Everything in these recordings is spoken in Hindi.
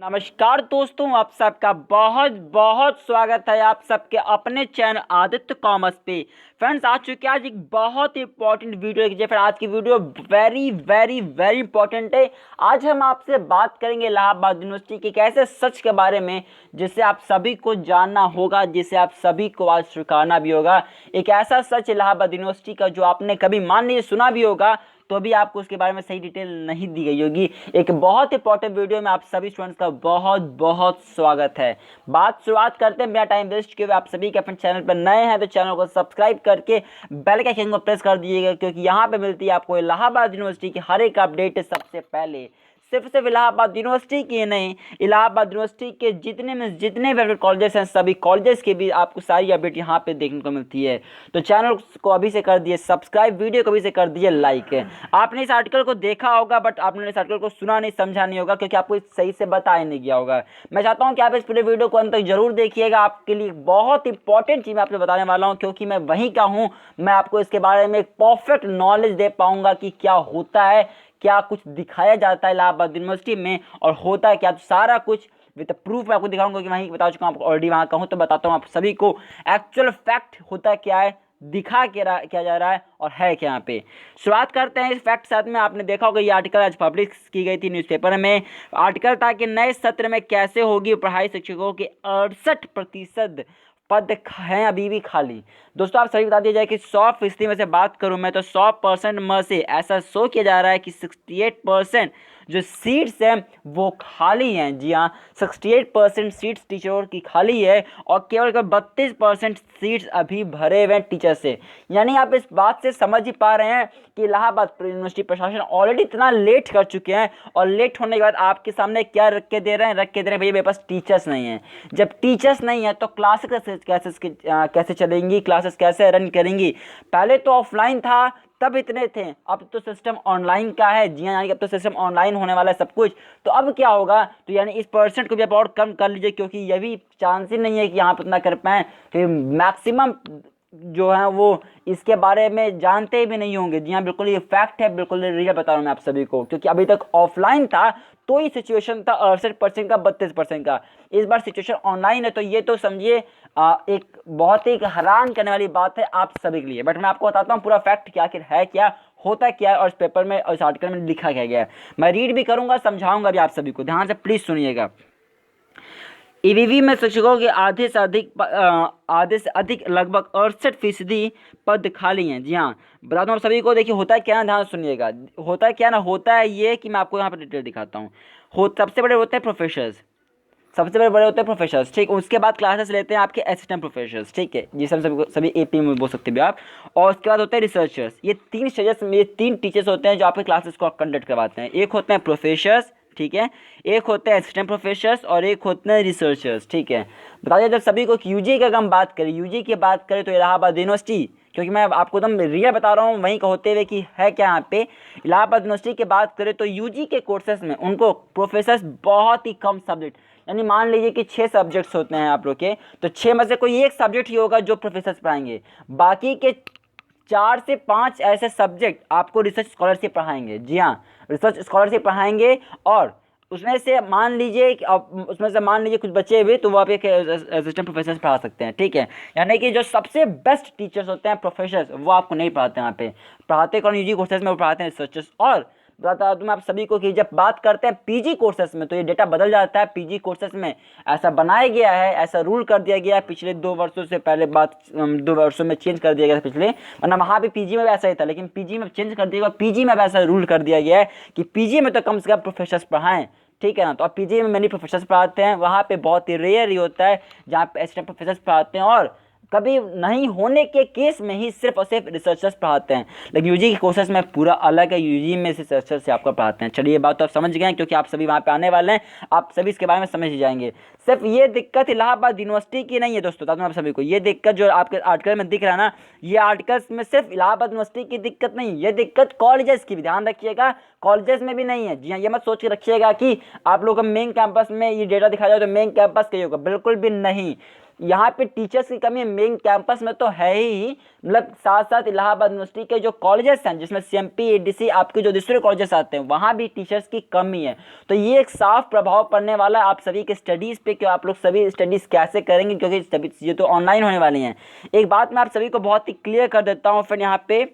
नमस्कार दोस्तों, आप सबका बहुत बहुत स्वागत है आप सबके अपने चैनल आदित्य कॉमर्स पे। फ्रेंड्स, आ चुके आज एक बहुत इंपॉर्टेंट वीडियो है। फ्रेंड, आज की video very very very important है। आज हम आपसे बात करेंगे इलाहाबाद यूनिवर्सिटी के एक ऐसे सच के बारे में जिसे आप सभी को जानना होगा, जिसे आप सभी को आज स्वीकारना भी होगा। एक ऐसा सच इलाहाबाद यूनिवर्सिटी का जो आपने कभी मान लीजिए सुना भी होगा तो भी आपको उसके बारे में सही डिटेल नहीं दी गई होगी। एक बहुत इंपॉर्टेंट वीडियो में आप सभी स्टूडेंट्स का बहुत बहुत स्वागत है। बात शुरुआत करते हैं बिना टाइम वेस्ट किए हुए। आप सभी के अपने चैनल पर नए हैं तो चैनल को सब्सक्राइब करके बेल के आइकन को प्रेस कर दीजिएगा, क्योंकि यहाँ पे मिलती है आपको इलाहाबाद यूनिवर्सिटी की हर एक अपडेट सबसे पहले। सिर्फ इलाहाबाद यूनिवर्सिटी की नहीं, इलाहाबाद यूनिवर्सिटी के जितने फेवरेट कॉलेजेस हैं सभी कॉलेजेस के भी आपको सारी अपडेट यहाँ पे देखने को मिलती है। तो चैनल को अभी से कर दिए सब्सक्राइब, वीडियो को अभी से कर दिए लाइक। आपने इस आर्टिकल को देखा होगा बट आपने इस आर्टिकल को सुना नहीं, समझा नहीं होगा, क्योंकि आपको सही से बताया नहीं गया होगा। मैं चाहता हूँ कि आप इस पूरे वीडियो को अंत तक जरूर देखिएगा। आपके लिए बहुत इंपॉर्टेंट चीज़ मैं आपसे बताने वाला हूँ, क्योंकि मैं वहीं का हूँ। मैं आपको इसके बारे में एक परफेक्ट नॉलेज दे पाऊंगा कि क्या होता है, क्या कुछ दिखाया जाता है इलाहाबाद यूनिवर्सिटी में और होता है क्या। तो सारा कुछ विद प्रूफ मैं आपको दिखाऊंगा कि वहीं बता चुका हूँ, आपको ऑलरेडी वहाँ का हूँ। तो बताता हूँ आप सभी को एक्चुअल फैक्ट होता क्या है, दिखा क्या जा रहा है और है क्या यहाँ पे। शुरुआत करते हैं इस फैक्ट साथ में। आपने देखा होगा ये आर्टिकल आज पब्लिश की गई थी न्यूज़पेपर में। आर्टिकल था कि नए सत्र में कैसे होगी पढ़ाई, शिक्षकों के 68% पद हैं अभी भी खाली। दोस्तों, आप सभी बता दिया जाए कि 100% में से बात करूं मैं तो 100% में से ऐसा शो किया जा रहा है कि 68% जो सीट्स हैं वो खाली हैं। जी हाँ, 68% सीट्स टीचरों की खाली है और केवल 32% सीट्स अभी भरे हुए हैं टीचर से। यानी आप इस बात से समझ ही पा रहे हैं कि इलाहाबाद यूनिवर्सिटी प्रशासन ऑलरेडी इतना लेट कर चुके हैं और लेट होने के बाद आपके सामने क्या रख के दे रहे हैं, भैया मेरे पास टीचर्स नहीं है। जब टीचर्स नहीं है तो क्लासेस कैसे चलेंगी, क्लासेस कैसे रन करेंगी। पहले तो ऑफलाइन था तब इतने थे, अब तो सिस्टम ऑनलाइन का है। जी हाँ, यानी कि अब तो सिस्टम ऑनलाइन होने वाला है सब कुछ। तो अब क्या होगा, तो यानी इस परसेंट को भी आप और कम कर लीजिए, क्योंकि ये भी चांस ही नहीं है कि यहाँ पर उतना कर पाएँ। फिर मैक्सिमम जो है वो इसके बारे में जानते भी नहीं होंगे। जी हाँ, बिल्कुल ये फैक्ट है, बिल्कुल रियल बता रहा हूँ मैं आप सभी को, क्योंकि अभी तक ऑफलाइन था तो ही सिचुएशन था 68% का 32% का। इस बार सिचुएशन ऑनलाइन है, तो ये तो समझिए एक बहुत ही हैरान करने वाली बात है आप सभी के लिए। बट मैं आपको बताता हूँ पूरा फैक्ट क्या आखिर है, क्या होता क्या है और इस पेपर में और इस आर्टिकल में लिखा क्या गया है। मैं रीड भी करूँगा, समझाऊंगा भी आप सभी को, ध्यान से प्लीज़ सुनिएगा। ईवीवी में शिक्षकों के आधे से अधिक लगभग 68% पद खाली हैं। जी हाँ, बता दूँ आप सभी को। देखिए होता है क्या ना, ध्यान से सुनिएगा। होता है क्या ना, होता है ये कि मैं आपको यहाँ पर डिटेल दिखाता हूँ। सबसे बड़े होते हैं प्रोफेसर्स, सबसे बड़े होते हैं प्रोफेसर्स, ठीक। उसके बाद क्लासेस लेते हैं आपके असिस्टेंट प्रोफेसर्स, ठीक है, ये सभी एपी में बोल सकते हैं आप। और उसके बाद होते हैं रिसर्चर्स। ये तीन स्टेजेस में, ये तीन टीचर्स होते हैं जो आपके क्लासेस को कंडक्ट करवाते हैं। एक होते हैं प्रोफेसर्स, ठीक है, एक होते हैं असिस्टेंट प्रोफेसर्स और एक होते हैं रिसर्चर्स, ठीक है। बता दें जब सभी को यूजी का हम बात करें, यूजी की बात करें तो इलाहाबाद यूनिवर्सिटी, क्योंकि मैं आपको एकदम रियल बता रहा हूँ वहीं का होते हुए कि है क्या यहाँ पे। इलाहाबाद यूनिवर्सिटी की बात करें तो यूजी के कोर्सेज में उनको प्रोफेसर्स बहुत ही कम सब्जेक्ट, यानी मान लीजिए कि 6 सब्जेक्ट्स होते हैं आप लोग के, तो 6 में से कोई एक सब्जेक्ट ही होगा जो प्रोफेसर्स पढ़ाएंगे। बाकी के 4 से 5 ऐसे सब्जेक्ट आपको रिसर्च स्कॉलरशिप पढ़ाएंगे। जी हाँ, रिसर्च स्कॉलरशिप पढ़ाएंगे। और उसमें से मान लीजिए कुछ बच्चे भी तो वो आप एक असिस्टेंट प्रोफेसर पढ़ा सकते हैं, ठीक है। यानी कि जो सबसे बेस्ट टीचर्स होते हैं प्रोफेसर्स, वो आपको नहीं पढ़ाते हैं। यहाँ पे पढ़ाते कौन, यूजी कोर्सेज में वो पढ़ाते हैं रिसर्चर्स। और बता दूँ मैं आप सभी को कि जब बात करते हैं पीजी कोर्सेज में तो ये डेटा बदल जाता है। पीजी कोर्सेज में ऐसा बनाया गया है, ऐसा रूल कर दिया गया है पिछले 2 वर्षों से, पहले बात 2 वर्षों में चेंज कर दिया गया था पिछले, वरना वहाँ भी पीजी में वैसा ही था, लेकिन पीजी में चेंज कर दिया गया। पीजी में वैसा रूल कर दिया गया है कि पीजी में तो कम से कम प्रोफेसर्स पढ़ाएं, ठीक है ना। तो अब पीजी में मैनी प्रोफेसर्स पढ़ाते हैं, वहाँ पे बहुत ही रेयर ही होता है जहाँ पे असिस्टेंट प्रोफेसर्स पढ़ाते हैं, और कभी नहीं होने के केस में ही सिर्फ और सिर्फ रिसर्चर्स पढ़ाते हैं। लेकिन यूजी के कोर्सेज में पूरा अलग है, यूजी में रिसर्चर से आपको पढ़ाते हैं। चलिए ये बात तो आप समझ गए हैं, क्योंकि आप सभी वहाँ पे आने वाले हैं, आप सभी इसके बारे में समझ ही जाएंगे। सिर्फ ये दिक्कत इलाहाबाद यूनिवर्सिटी की नहीं है दोस्तों, बता दूँ आप सभी को, ये दिक्कत जो आपके आर्टिकल में दिख रहा है ना, ये आर्टिकल्स में सिर्फ इलाहाबाद यूनिवर्सिटी की दिक्कत नहीं, ये दिक्कत कॉलेजेस की भी, ध्यान रखिएगा, कॉलेजेस में भी नहीं है। जी हाँ, ये मत सोच के रखिएगा कि आप लोगों को मेन कैंपस में ये डेटा दिखाया जाए तो मेन कैंपस का ही होगा, बिल्कुल भी नहीं। यहाँ पे टीचर्स की कमी मेन कैंपस में तो है ही, मतलब साथ साथ इलाहाबाद यूनिवर्सिटी के जो कॉलेजेस हैं जिसमें CMP ADC आपके जो दूसरे कॉलेजेस आते हैं वहाँ भी टीचर्स की कमी है। तो ये एक साफ प्रभाव पड़ने वाला है आप सभी के स्टडीज़ पे कि आप लोग सभी स्टडीज़ कैसे करेंगे, क्योंकि सभी चीज़ें तो ऑनलाइन होने वाली हैं। एक बात मैं आप सभी को बहुत ही क्लियर कर देता हूँ फ्रेंड, यहाँ पे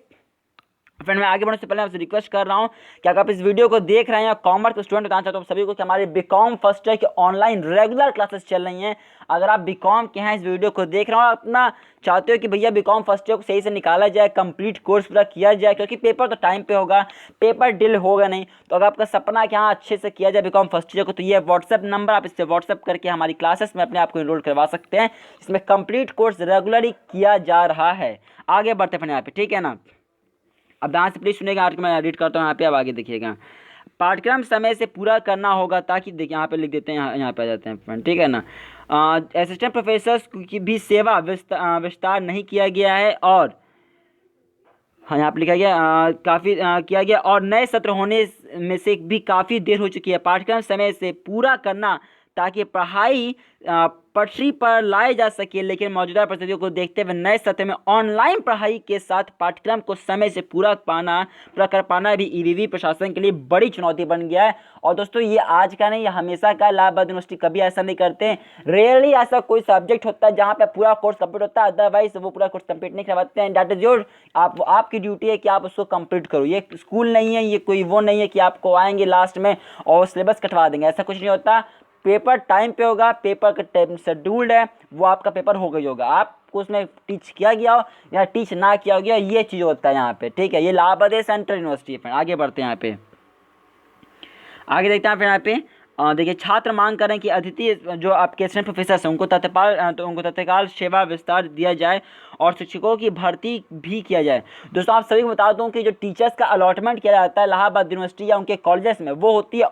फ्रेंड मैं आगे बढ़ने से पहले आपसे रिक्वेस्ट कर रहा हूँ कि अगर आप इस वीडियो को देख रहे हैं या कॉमर्स के स्टूडेंट बताना चाहते हो सभी को कि हमारे बीकॉम फर्स्ट ईयर की ऑनलाइन रेगुलर क्लासेस चल रही हैं। अगर आप बीकॉम के हैं इस वीडियो को देख रहे हो अपना चाहते हो कि भैया बीकॉम फर्स्ट ईयर को सही से निकाला जाए, कंप्लीट कोर्स पूरा किया जाए, क्योंकि पेपर तो टाइम पे होगा, पेपर डिल होगा नहीं, तो अगर आपका सपना है कि हाँ अच्छे से किया जाए बीकॉम फर्स्ट ईयर को, तो ये व्हाट्सएप नंबर, आप इससे व्हाट्सएप करके हमारी क्लासेस में अपने आप को इनरोल करवा सकते हैं, इसमें कंप्लीट कोर्स रेगुलरली किया जा रहा है। आगे बढ़ते हैं यहाँ पे, ठीक है ना। अब ध्यान से प्लीज सुनिएगा, आज मैं रीड करता हूँ यहाँ पे, अब आगे देखिएगा। पाठ्यक्रम समय से पूरा करना होगा, ताकि देखिए यहाँ पे लिख देते हैं, यहाँ पे आ जाते हैं फ्रेंड, ठीक है ना। असिस्टेंट प्रोफेसर्स की भी सेवा विस्तार नहीं किया गया है, और हाँ यहाँ पे लिखा गया काफ़ी किया गया, और नए सत्र होने में से भी काफ़ी देर हो चुकी है। पाठ्यक्रम समय से पूरा करना ताकि पढ़ाई पटरी पर लाए जा सके, लेकिन मौजूदा परिस्थितियों को देखते हुए नए सत्र में ऑनलाइन पढ़ाई के साथ पाठ्यक्रम को समय से पूरा कर पाना भी EVV प्रशासन के लिए बड़ी चुनौती बन गया है। और दोस्तों ये आज का नहीं, ये हमेशा का, इलाहाबाद यूनिवर्सिटी कभी ऐसा नहीं करते हैं। रेयरली ऐसा कोई सब्जेक्ट होता है जहाँ पे पूरा कोर्स कंप्लीट होता है, अदरवाइज वो पूरा कोर्स कंप्लीट नहीं करवाते हैं। दैट इज योर, आपकी ड्यूटी है कि आप उसको कंप्लीट करो। ये स्कूल नहीं है, ये कोई वो नहीं है कि आपको आएंगे लास्ट में और सिलेबस कटवा देंगे, ऐसा कुछ नहीं होता। पेपर टाइम पे होगा, पेपर का टाइम शेड्यूल्ड है, वो आपका पेपर हो गई होगा, आपको उसमें टीच किया गया हो या टीच ना किया गया, ये चीज़ होता है यहाँ पे, ठीक है। ये इलाहाबाद सेंट्रल यूनिवर्सिटी है। आगे बढ़ते हैं यहाँ पे, आगे देखते हैं फिर यहाँ पे देखिए, छात्र मांग करें कि अतिथि जो आपके असिस्टेंट प्रोफेसर हैं उनको तत्काल सेवा विस्तार दिया जाए और शिक्षकों की भर्ती भी किया जाए। दोस्तों आप सभी को बता दूं कि जो टीचर्स का अलॉटमेंट किया जाता है इलाहाबाद यूनिवर्सिटी या उनके कॉलेजेस में, वो होती है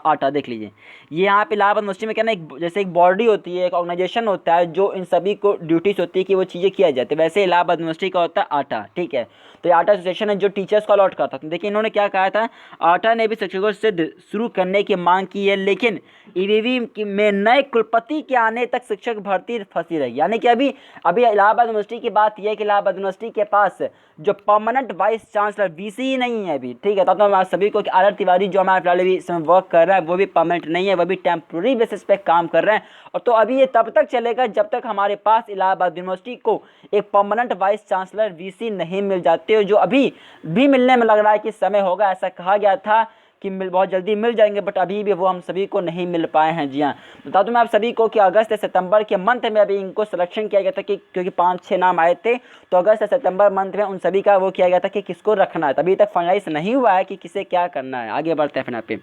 आटा। देख लीजिए, ये यहाँ पे इलाहाबाद यूनिवर्सिटी में क्या ना, जैसे एक बॉडी होती है, एक ऑर्गेनाइजेशन होता है जो इन सभी को ड्यूटीज होती है कि वो चीज़ें किया जाती है, वैसे इलाहाबाद यूनिवर्सिटी का होता है आटा, ठीक है। तो ये आटा एसोसिएशन है जो टीचर्स को अलॉट करता था। देखिए इन्होंने क्या कहा था, आटा ने भी शिक्षकों से शुरू करने की मांग की है, लेकिन EVV में नए कुलपति के आने तक शिक्षक भर्ती फंसी रही। यानी कि अभी इलाहाबाद यूनिवर्सिटी की बात यह है कि इलाहाबाद यूनिवर्सिटी के पास जो परमानेंट वाइस चांसलर VC ही नहीं है अभी, ठीक है। तो हम सभी को कि आर तिवारी जो हमारे फिलहाल अभी इसमें वर्क कर रहा है वो भी परमानेंट नहीं है, वो भी टेम्प्रोरी बेसिस पे काम कर रहे हैं। और तो अभी ये तब तक चलेगा जब तक हमारे पास इलाहाबाद यूनिवर्सिटी को एक परमानेंट वाइस चांसलर VC नहीं मिल जाते हो, जो अभी भी मिलने में लग रहा है कि समय होगा। ऐसा कहा गया था कि बहुत जल्दी मिल जाएंगे, बट अभी भी वो हम सभी को नहीं मिल पाए हैं। जी हाँ, बता दूं मैं आप सभी को कि अगस्त से सितंबर के मंथ में अभी इनको सिलेक्शन किया गया था कि क्योंकि 5-6 नाम आए थे, तो अगस्त से सितंबर मंथ में उन सभी का वो किया गया था कि किसको रखना है। अभी तक फाइनलाइज नहीं हुआ है कि किसे क्या करना है। आगे बढ़ते हैं फिर यहाँ पे,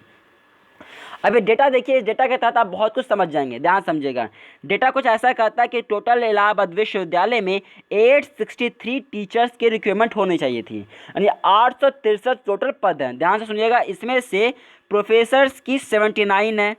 अभी डेटा देखिए, इस डेटा के तहत आप बहुत कुछ समझ जाएंगे, ध्यान समझिएगा। डेटा कुछ ऐसा कहता है कि टोटल इलाहाबाद विश्वविद्यालय में 863 टीचर्स की रिक्वायरमेंट होनी चाहिए थी, यानी 863 टोटल पद हैं। ध्यान से सुनिएगा, इसमें से प्रोफेसर्स की 79 है,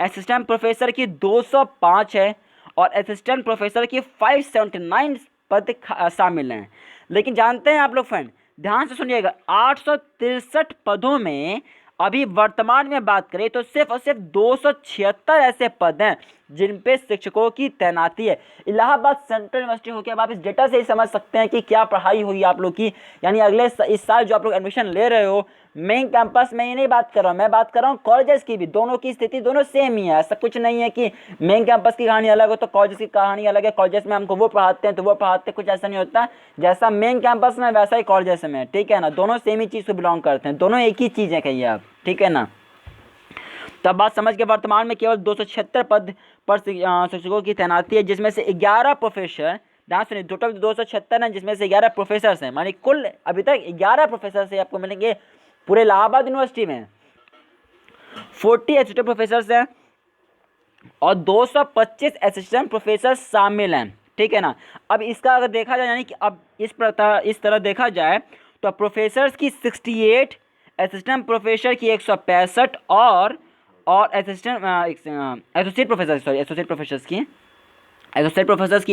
असिस्टेंट प्रोफेसर की 205 है, और असिस्टेंट प्रोफेसर की 579 पद शामिल हैं। लेकिन जानते हैं आप लोग फ्रेंड, ध्यान से सुनिएगा, 863 पदों में अभी वर्तमान में बात करें तो सिर्फ और सिर्फ 276 ऐसे पद हैं जिन पे शिक्षकों की तैनाती है। इलाहाबाद सेंट्रल यूनिवर्सिटी हो के अब आप इस डेटा से ही समझ सकते हैं कि क्या पढ़ाई हुई आप लोग की। यानी अगले इस साल जो आप लोग एडमिशन ले रहे हो मेन कैंपस में, ये नहीं बात कर रहा हूँ, मैं बात कर रहा हूँ कॉलेजेस की भी, दोनों की स्थिति दोनों सेम ही है। ऐसा कुछ नहीं है कि मेन कैंपस की कहानी अलग हो तो कॉलेज की कहानी अलग है, कॉलेजेस में हमको वो पढ़ाते हैं तो वो पढ़ाते हैं, कुछ ऐसा नहीं होता। जैसा मेन कैंपस में वैसा ही कॉलेजेस में, ठीक है ना। दोनों सेम ही चीज़ को बिलोंग करते हैं, दोनों एक ही चीज़ है, कहिए आप, ठीक है ना। तब बात समझ के, वर्तमान में केवल 276 पद पर शिक्षकों की तैनाती है, जिसमें से 11 प्रोफेसर, ध्यान सुनिए, टोटल 276 हैं जिसमें से 11 प्रोफेसर हैं, मानी कुल अभी तक 11 प्रोफेसर से आपको मिलेंगे पूरे इलाहाबाद यूनिवर्सिटी में। 40 असिस्टेंट प्रोफेसर हैं और 225 असिस्टेंट प्रोफेसर शामिल हैं, ठीक है ना। अब इसका अगर देखा जाए, यानी कि अब इस तरह देखा जाए तो प्रोफेसर्स की 68, असिस्टेंट प्रोफेसर की 165 और एसोसिएट प्रोफेसर्स की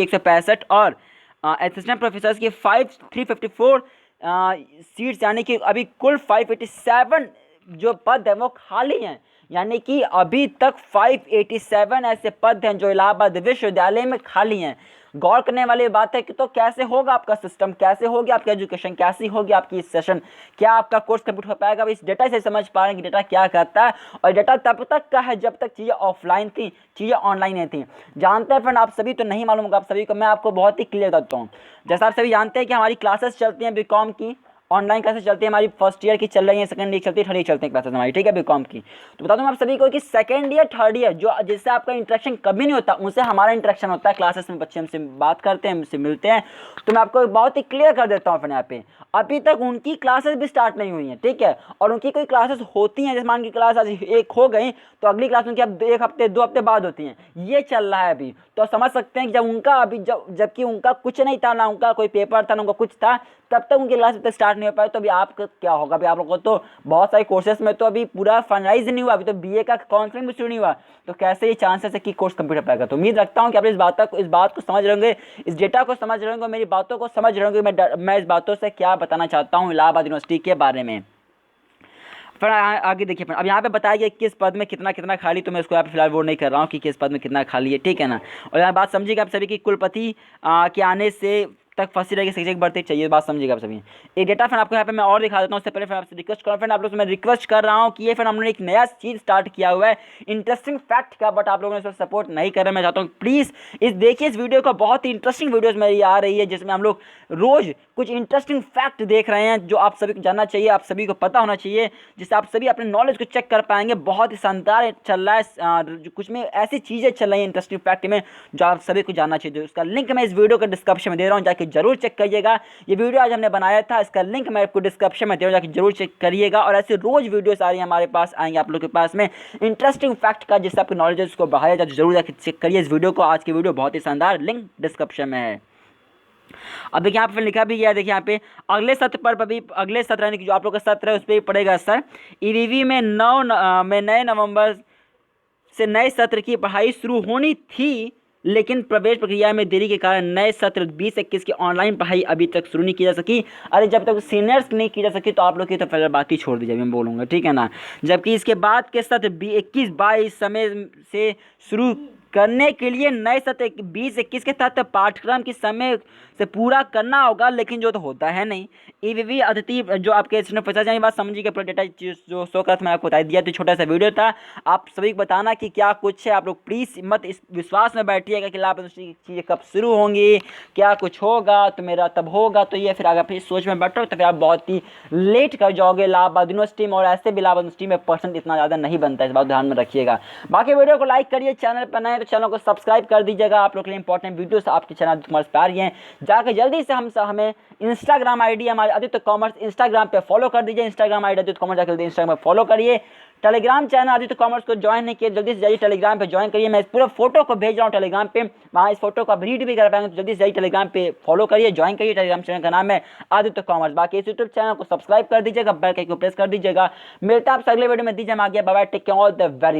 165 और असिस्टेंट प्रोफेसर्स की 354 सीट्स, यानी कि अभी कुल 587 जो पद है वो खाली हैं। यानी कि अभी तक 587 ऐसे पद हैं जो इलाहाबाद विश्वविद्यालय में खाली हैं। गौर करने वाली बात है कि तो कैसे होगा आपका सिस्टम, कैसे होगी आपकी एजुकेशन, कैसी होगी आपकी सेशन, क्या आपका कोर्स कंप्लीट हो पाएगा। इस डेटा से समझ पा रहे हैं कि डेटा क्या करता है, और डेटा तब तक का है जब तक चीज़ें ऑफलाइन थी, चीज़ें ऑनलाइन नहीं थी। जानते हैं फ्रेंड, आप सभी तो नहीं मालूम होगा आप सभी को, मैं आपको बहुत ही क्लियर बताता हूँ। जैसा आप सभी जानते हैं कि हमारी क्लासेस चलती हैं बीकॉम की, ऑनलाइन क्लासेस चलती है हमारी, फर्स्ट ईयर की चल रही है, सेकंड ईयर चलती है, थर्ड ईयर चलती है क्लासेस हमारी, ठीक है, बीकॉम की। तो बता दूं आप सभी को कि सेकंड ईयर थर्ड ईयर जो जिससे आपका इंटरेक्शन कभी नहीं होता, उनसे हमारा इंटरेक्शन होता है क्लासेस में। बच्चे हमसे बात करते हैं, हमसे मिलते हैं। तो मैं आपको बहुत ही क्लियर कर देता हूँ यहाँ पे, अभी तक उनकी क्लासेस भी स्टार्ट नहीं हुई हैं, ठीक है। और उनकी कोई क्लासेस होती हैं, जैसे मान की क्लास आज एक हो गई तो अगली क्लास उनकी अब 1 हफ्ते 2 हफ्ते बाद होती हैं, ये चल रहा है अभी। तो समझ सकते हैं कि जब उनका अभी जबकि उनका कुछ नहीं था, ना उनका कोई पेपर था, ना उनका कुछ था, तब तक उनकी क्लास तक स्टार्ट नहीं हो पाए। तो अभी आपका क्या होगा, अभी आप लोगों को तो बहुत सारे कोर्सेज में तो अभी पूरा फाइनलाइज नहीं हुआ, अभी तो बीए का काउंसलिंग भी शुरू नहीं हुआ, तो कैसे ये चांसेस है कि कोर्स कंप्लीट हो पाएगा। तो उम्मीद रखता हूँ कि आप इस बात को समझ रहे होंगे, इस डेटा को समझ रहे होंगे, मेरी बातों को समझ रहे होंगे, मैं इस बातों से क्या बताना चाहता हूँ इलाहाबाद यूनिवर्सिटी के बारे में। फिर आगे देखिए, अब यहाँ पे बताया गया किस पद में कितना कितना खाली, तो मैं उसको यहाँ पे फिलहाल वो नहीं कर रहा हूँ कि किस पद में कितना खाली है, ठीक है ना। और यहाँ बात समझिएगा आप सभी की कुलपति के आने से तक फंसी रहेगी शिक्षक भर्ती चाहिए, बात समझिएगा आप सभी। एक डेटा फिर आपको यहाँ पे मैं और दिखा देता हूँ। उससे पहले फिर आपसे रिक्वेस्ट करूँ, फ्रेंड आप लोग से मैं रिक्वेस्ट कर रहा हूँ कि ये फिर हमने एक नया चीज़ स्टार्ट किया हुआ है इंटरेस्टिंग फैक्ट का, बट आप लोगों ने इस पर सपोर्ट नहीं कर रहे। मैं चाहता हूँ प्लीज़ इस देखिए इस वीडियो को, बहुत ही इंटरेस्टिंग वीडियोज़ मेरी आ रही है जिसमें हम लोग रोज़ कुछ इंटरेस्टिंग फैक्ट देख रहे हैं जो आप सभी को जानना चाहिए, आप सभी को पता होना चाहिए, जिससे आप सभी अपने नॉलेज को चेक कर पाएंगे। बहुत ही शानदार चल रहा है, कुछ में ऐसी चीज़ें चल रही हैं इंटरेस्टिंग फैक्ट में जो आप सभी को जानना चाहिए। उसका लिंक मैं इस वीडियो के डिस्क्रिप्शन में दे रहा हूँ, जाके जरूर चेक करिएगा। ये वीडियो आज हमने बनाया था, इसका लिंक मैं आपको डिस्क्रिप्शन में दे रहा हूँ, जाके जरूर चेक करिएगा। और ऐसे रोज वीडियोस आ रही हैं हमारे पास, आएंगे आप लोग के पास में इंटरेस्टिंग फैक्ट का, जिससे आपकी नॉलेज उसको बढ़ाया जाए। जरूर जाके चेक करिए इस वीडियो को, आज की वीडियो बहुत ही शानदार, लिंक डिस्क्रिप्शन में है। अब देखिए यहाँ पे लिखा भी गया, देखिए यहाँ पे अगले सत्र पर भी, अगले सत्र यानी कि जो आप लोग का सत्र है उस पर भी पड़ेगा असर। ईवीवी में नए नवंबर से नए सत्र की पढ़ाई शुरू होनी थी, लेकिन प्रवेश प्रक्रिया में देरी के कारण नए सत्र 20-21 की ऑनलाइन पढ़ाई अभी तक शुरू नहीं की जा सकी। अरे जब तक सीनियर्स नहीं की जा सकी तो आप लोग की तो फिर बात ही छोड़ दीजिए, मैं बोलूँगा, ठीक है ना। जबकि इसके बाद के सत्र 21-22 समय से शुरू करने के लिए नए सत्र 20-21 के तहत पाठ्यक्रम की समय से पूरा करना होगा, लेकिन जो तो होता है नहीं। ईवीवी अतिथि जो आपके फंसा जाने बात समझिए, पूरा डेटा जो शो कर मैंने आपको बता दिया, तो छोटा सा वीडियो था। आप सभी को बताना कि क्या कुछ है, आप लोग प्लीज़ मत इस विश्वास में बैठिएगा कि लाभ चीज़ें कब शुरू होंगी, क्या कुछ होगा तो मेरा तब होगा, तो ये फिर अगर फिर सोच में बैठो तो फिर आप बहुत ही लेट कर जाओगे इलाहाबाद यूनिवर्सिटी में। और ऐसे भी इलाहाबाद यूनिवर्सिटी में परसेंट इतना ज़्यादा नहीं बनता है, इस बात ध्यान में रखिएगा। बाकी वीडियो को लाइक करिए, चैनल पर नए तो चैनल को सब्सक्राइब कर दीजिएगा। आप लोग के लिए इंपॉर्टेंट वीडियोस आपके चैनल आदित्य कॉमर्स पे आ रही हैं, जाकर जल्दी से हमें इंस्टाग्राम आईडी हमारे आदित्य कॉमर्स इंस्टाग्राम पे फॉलो कर दीजिए। इंस्टाग्राम आईडी आदित्य कॉमर्स जाकर इंस्टाग्राम पे फॉलो करिए। टेलीग्राम चैनल आदित्य कॉमर्स को ज्वाइन नहीं किया, जल्दी से जाइए टेलीग्राम पे ज्वाइन करिए। मैं इस पूरे फोटो को भेज रहा हूँ टेलीग्राम पे, वहाँ इस फोटो को आप रीड भी कर पाएंगे, तो जल्दी से जाइए टेलीग्राम पे फॉलो करिए, ज्वाइन करिए। टेलीग्राम चैनल का नाम है आदित्य कॉमर्स। बाकी इस यूट्यूब चैनल को सब्सक्राइब कर दीजिएगा, बेल आइकन को प्रेस कर दीजिएगा। मिलता है आपसे अगले वीडियो में, दीजिए हम आगे, bye bye, take care, all the very